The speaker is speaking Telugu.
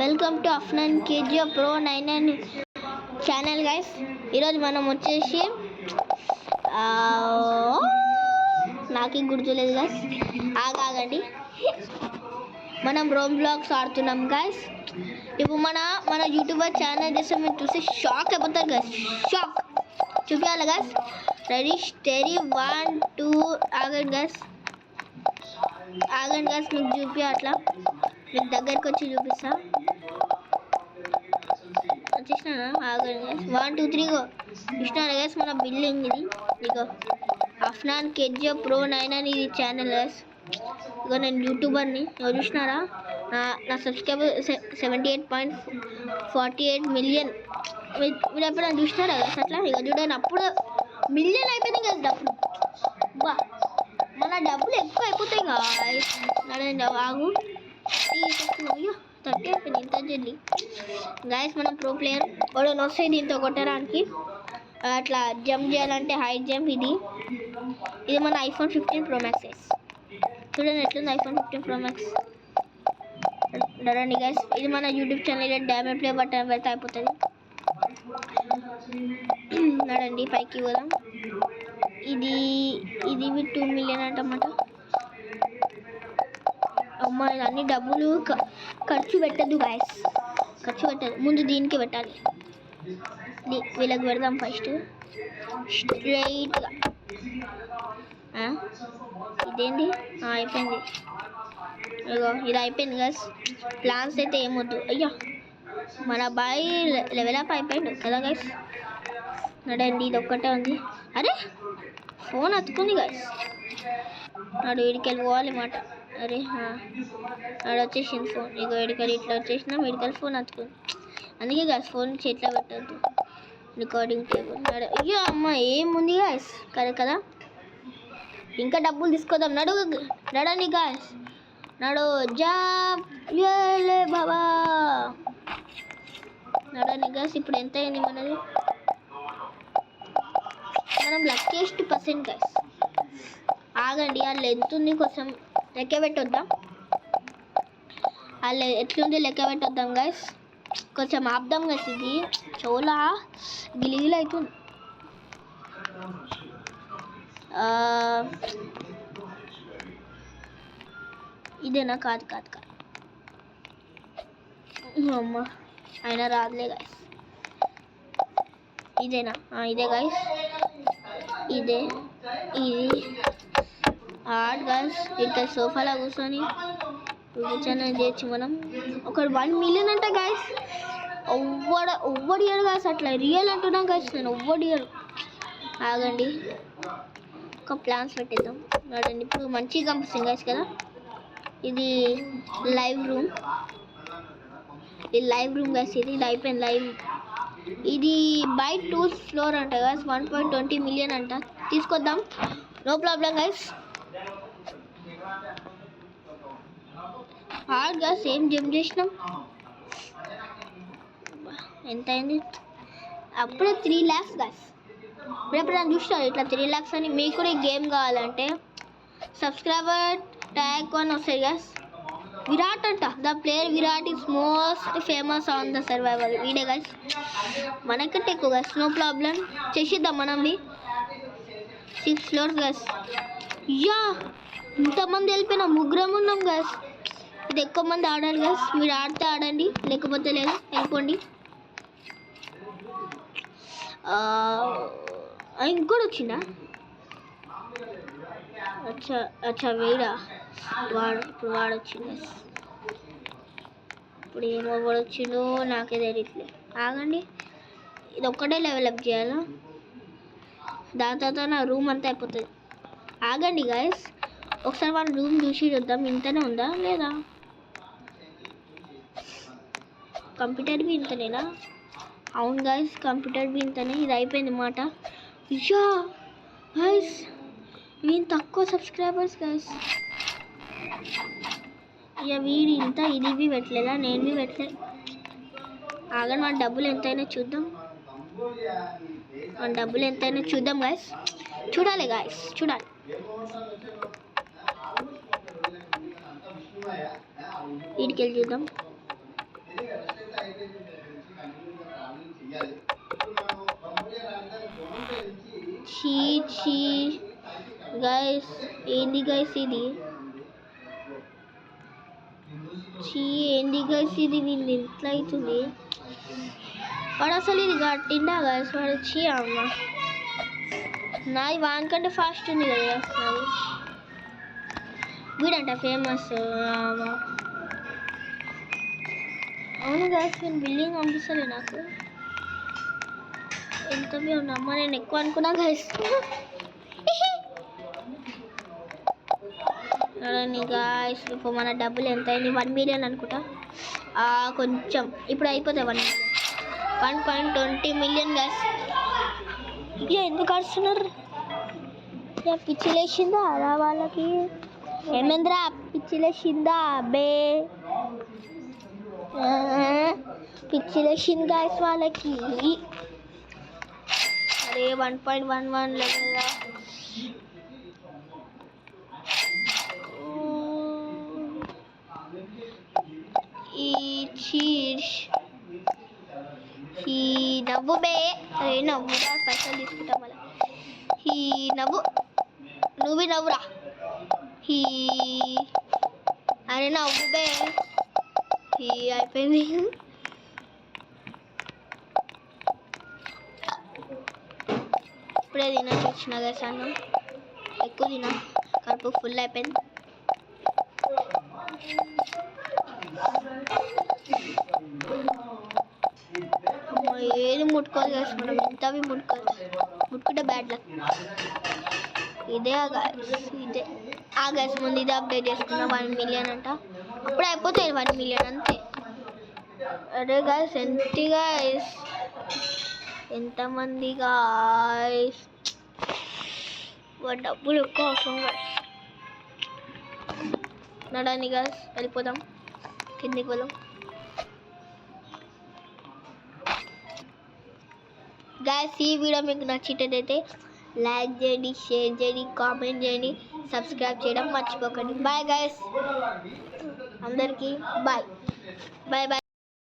Welcome to Afnan KG pro 99 channel guys. ఈరోజు మనం వచ్చేసి నాకే గుర్తులేదు గైస్, ఆగండి. మనం రోమ్ బ్లాగ్స్ ఆడుతున్నాం గైస్. ఇప్పుడు మన యూట్యూబర్ ఛానల్ చేస్తే మీరు చూసి షాక్ అయిపోతారు గైస్. షాక్ చూపించాలి గైస్. రెడీ స్టెరీ 1 2 ఆగండి గైస్. మీకు చూపి అట్లా మీకు దగ్గరికి వచ్చి చూపిస్తా. వచ్చేసినా ఆగండి గైస్. 1 2 3 గో. చూసినారా గైస్ మన బిల్డింగ్ ఇది. ఇగో అఫ్నాన్ కేజీ ప్రో 99 ఇది ఛానల్ గైస్. ఇగో నేను యూట్యూబర్ని. చూసినారా నా సబ్స్క్రైబర్ 78.48 మిలియన్. మీరు ఎప్పుడైనా చూసినారా గైస్ అట్లా? ఇక చూడండి, అప్పుడు మిలియన్ అయిపోయింది కదా డబ్బులు. బా మన డబ్బులు ఎక్కువ అయిపోతాయి గాయస్. నడండి ఆగు. అయ్యో 30 అయిపోయింది ఇంత జల్లి గాయస్. మనం ప్రో ప్లేయర్ వాడు వస్తాయి దీంతో కొట్టడానికి. అట్లా జంప్ చేయాలంటే హై జంప్. ఇది మన ఐఫోన్ 15 ప్రో మ్యాక్స్ గైస్. చూడండి ఎట్లుంది ఐఫోన్ 15 ప్రో మ్యాక్స్. నడండి గైస్. ఇది మన YouTube channel damage play button పెడితే అయిపోతుంది. నడండి పైకి పోదాం. ఇది 2 మిలియన్ అంటమాట. అమ్మ అన్ని డబ్బులు ఖర్చు పెట్టద్దు గాయస్. ఖర్చు పెట్టదు, ముందు దీనికి పెట్టాలి. వీళ్ళకి పెడదాం ఫస్ట్ స్ట్రైట్గా. ఇదేంటి అయిపోయింది. ఇగో ఇది అయిపోయింది గాయస్. ప్లాన్స్ అయితే ఏమొద్దు. అయ్యో మన అబ్బాయి లెవెల్ అప్ అయిపోయింది కదా గైస్. నడండి ఇది ఒక్కటే ఉంది. అరే ఫోన్ అతుకుంది గైస్. నాడు వీడికెళ్ళి పోవాలి మాట. అరే నాడు వచ్చేసింది ఫోన్. ఇక వీడికెళ్ళి ఇట్లా వచ్చేసిన వీడికెళ్ళి ఫోన్ అతుకుంది. అందుకే గైస్ ఫోన్ చేతిలో పెట్టద్దు. రికార్డింగ్ టేబుల్ అయ్యో అమ్మ ఏముంది గాయస్ కదా. ఇంకా డబ్బులు తీసుకోదాం. నడండి గాయస్. జాలే బాబా. నడండి గాయస్. ఇప్పుడు ఎంత అయింది మనది? మనం లక్కీయెస్ట్ పర్సెంట్ గైస్. ఆగండి వాళ్ళు ఎంత ఉంది కొంచెం లెక్క పెట్టొద్దాం. వాళ్ళు ఎట్లుంది లెక్క పెట్టొద్దాం గైస్. కొంచెం ఆపుదాం గైస్. ఇది చోలా గిలిగిలి అవుతుంది. ఇదేనా? కాదు అమ్మ అయినా రాదులే గైస్. ఇదేనా? ఇదే గైస్. ఇది ఆర్ట్ గైస్. ఇక్కడ సోఫాలో కూర్చొని కూర్చొని చేయొచ్చు మనం. ఒక 1 మిలియన్ అంట గైస్. ఒవ్వడియారు గైస్. అట్లా రియల్ అంటున్నాం గైస్. నేను ఒవ్వడియారు. ఆగండి ఒక ప్లాన్స్ పెట్టేద్దాం. నడండి ఇప్పుడు మంచిగా కనిపిస్తుంది గైస్ కదా. ఇది లైవ్ రూమ్. గైస్. ఇది అయిపోయింది లైవ్. ఇది బై 2 ఫ్లోర్ అంట గైస్. 1.20 మిలియన్ అంట. తీసుకొద్దాం, నో ప్రాబ్లం గైస్. గైస్ ఏం జంప్ చేసినాం. ఎంత అయింది? అప్పుడే 3 lakhs గైస్. ఇప్పుడు ఎప్పుడైనా చూస్తారు ఇట్లా 3 lakhs అని? మీకు కూడా ఈ గేమ్ కావాలంటే సబ్స్క్రైబర్ ట్యాగ్ 1 వస్తాయి గైస్. విరాట్ అంట. The player Virat is most famous on the survivor. వీడే గైస్. మనకంటే ఎక్కువ గైస్. నో ప్రాబ్లం చేసిద్దాం మనంవి. 6 ఫ్లోర్స్ గైస్. యా ఇంతమంది వెళ్ళిపోయినా ముగ్గురం ఉన్నాం గైస్. ఇది ఎక్కువ మంది ఆడాలి గైస్. మీరు ఆడితే ఆడండి, లేకపోతే లేదు వెళ్ళిపోండి. ఇంకోటి వచ్చిందా? అచ్చా వీడా ఇప్పుడు వాడొచ్చింది. ఇప్పుడు ఏమో వాడొచ్చిందో నాకే తెలియట్లేదు. ఆగండి, ఇది ఒక్కటే లెవెల్ అప్ చేయాలా? దాని తర్వాత నా రూమ్ అంతా అయిపోతుంది. ఆగండి గాయస్, ఒకసారి మన రూమ్ చూసి చూద్దాం ఇంతనే ఉందా లేదా. కంప్యూటర్ బి ఇంతనేనా? అవును గాయస్, కంప్యూటర్ బి ఇంతనే. ఇది అయిపోయింది మాట. ఇషా గాయస్ వీళ్ళు తక్కువ సబ్స్క్రైబర్స్ గైస్. ఇక వీడు ఇంత ఇది బి పెట్టలేదా? నేను బి పెట్టలే. ఆగండి మన డబ్బులు ఎంతైనా చూద్దాం. గైస్. చూడాలి గాయస్, చూడాలి. వీడికి వెళ్ళి చూద్దాం. చీ చీ గైస్, ఏంది గైస్ ఇది? చీ ఏంది గైస్ ఇది? వీళ్ళు ఎట్లా అవుతుంది? వాడు అసలు ఇది కట్టిండా గైస్? వాడు చీ అమ్మ, నాది వానికంటే ఫాస్ట్ ఉంది కదా నాది. వీడంట ఫేమస్. అవును గైస్, నేను బిల్డింగ్ పంపిస్తలే నాకు. ఎంత అమ్మ, నేను ఎక్కువ అనుకున్నా గైస్. గాయస్ ఇప్పుడు మన డబ్బులు ఎంత అయింది? 1 మిలియన్ అనుకుంటా. కొంచెం ఇప్పుడు అయిపోతాయి 1 మిలియన్. 1.20 million guys. ఇక ఎందుకు అడుస్తున్నారు? పిచ్చిలేసిందా అలా వాళ్ళకి? ఏమేంద్రా పిచ్చిలేసిందా బే? పిచ్చిలేసింది గాయస్ వాళ్ళకి. అరే 1.11 లేదా? ఈ చీజ్ ఈ నవ్వు బే. అరే నవ్వురా, పైసలు తీసుకుంటా మళ్ళీ. ఈ నవ్వు, నువ్వు నవ్వురా. ఈ అరే నవ్వు బే. ఈ అయిపోయింది. ఇప్పుడే తినచ్చు వచ్చిన గైస్ అన్నం. ఎక్కువ తినా, కడుపు ఫుల్ అయిపోయింది. ఏది ముట్టుకోవాలి గైస్ మనం, ఇంతవి ముట్టుకుంటే బ్యాడ్ లక్. ఇదే ఇదే గైస్, ముందు ఇదే అప్డేట్ చేసుకున్నా. 1 మిలియన్ అంట, అప్పుడే అయిపోతాయి 1 మిలియన్ అంతే. అరే గైస్ ఎంత గైస్, ఎంతమంది గైస్? డబ్బులు ఎక్కువ అవసరం గైస్. నడాని గైస్, వెళ్ళిపోదాం కిందికి వెళ్దాం. గైస్ ఈ వీడియో మీకు నచ్చినట్టయితే లైక్ చేయండి, షేర్ చేయండి, కామెంట్ చేయండి, సబ్స్క్రైబ్ చేయడం మర్చిపోకండి. బాయ్ గైస్, అందరికీ బాయ్ బాయ్ బాయ్.